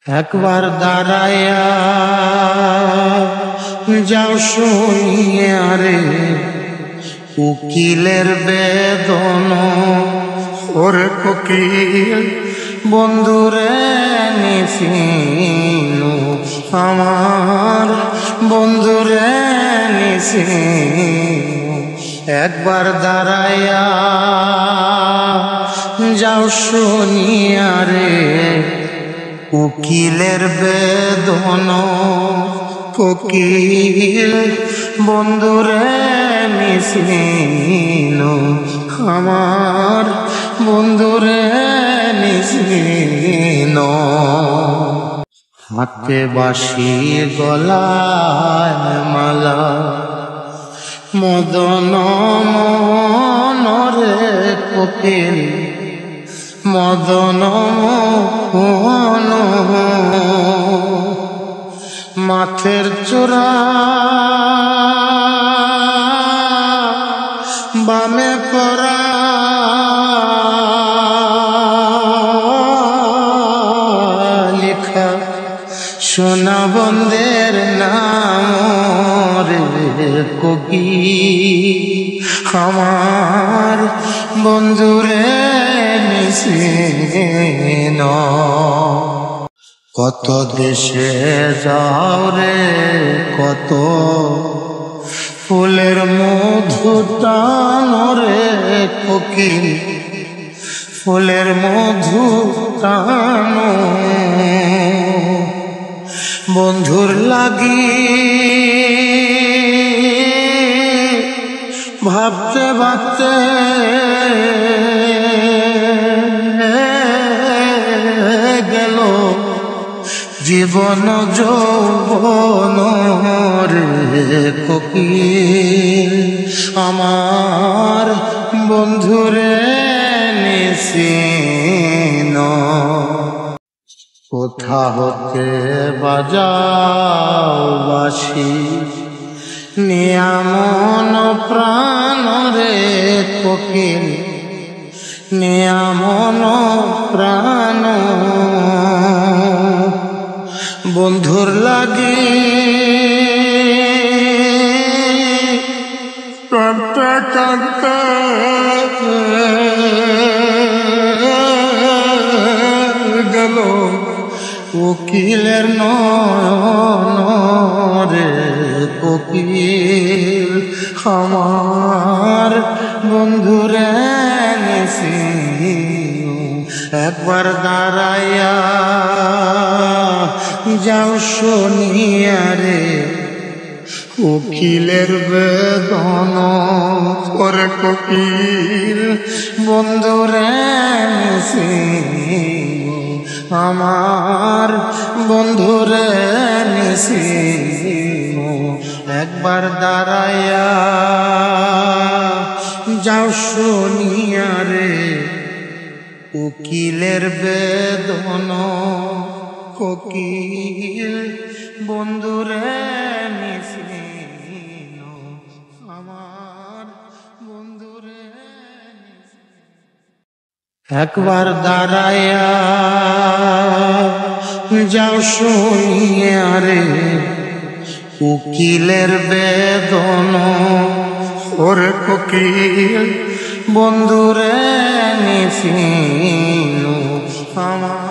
একবার দাঁড়াইয়া যাও শুনিয়া রে উকিলের বেদন। ওরে কোকিল বন্ধুরে নিছিনু, আমার বন্ধুরে নিছিনু। একবার দাঁড়াইয়া যাও শুনিয়া রে উকিলের বেদন। কোকিল বন্ধুরে নিছিনু, আমার বন্ধুরে নিছিনু। হাতে বাঁশি গলায় মালা, মদন মোহন রে কোকিল মদন মোহন। মাথের চূড়া বামে পরা লেখা সোনা বন্ধের নাম রে কোকিল আমার বন্ধুরে নিছিনু। কত দেশে যাও রে কত ফুলের মধু টানো রে কোকিল ফুলের মধু টানো। বন্ধুর লাগি ভাবতে ভাবতে গেল জীবন যৌবন রে কোকিল আমার বন্ধুরে নিছিনু। কোথা হতে বাজাও বাঁশি নিয়ামন প্রাণ রে কোকিল নিয়ামন প্রাণ। বন্ধুর লাগি কাঁদতে কাঁদতে গেল উকিলের নয়ন রে কোকিল আমার বন্ধুরে নিছিনু। একবার দাঁড়াইয়া যাও শুনিয়া রে উকিলের বেদন। ওরে কোকিল বন্ধুরে নিছিনু, আমার বন্ধুরে নিছিনু। একবার দাঁড়াইয়া যাও শুনিয়া রে উকিলের বেদন। কোকিল বন্ধুরে নিছিনু, আমার বন্ধুরে নিছিনু। একবার দাঁড়াইয়া যাও শুনিয়া রে উকিলের বেদন। ওরে কোকিল বন্ধুরে নিছিনু, আমার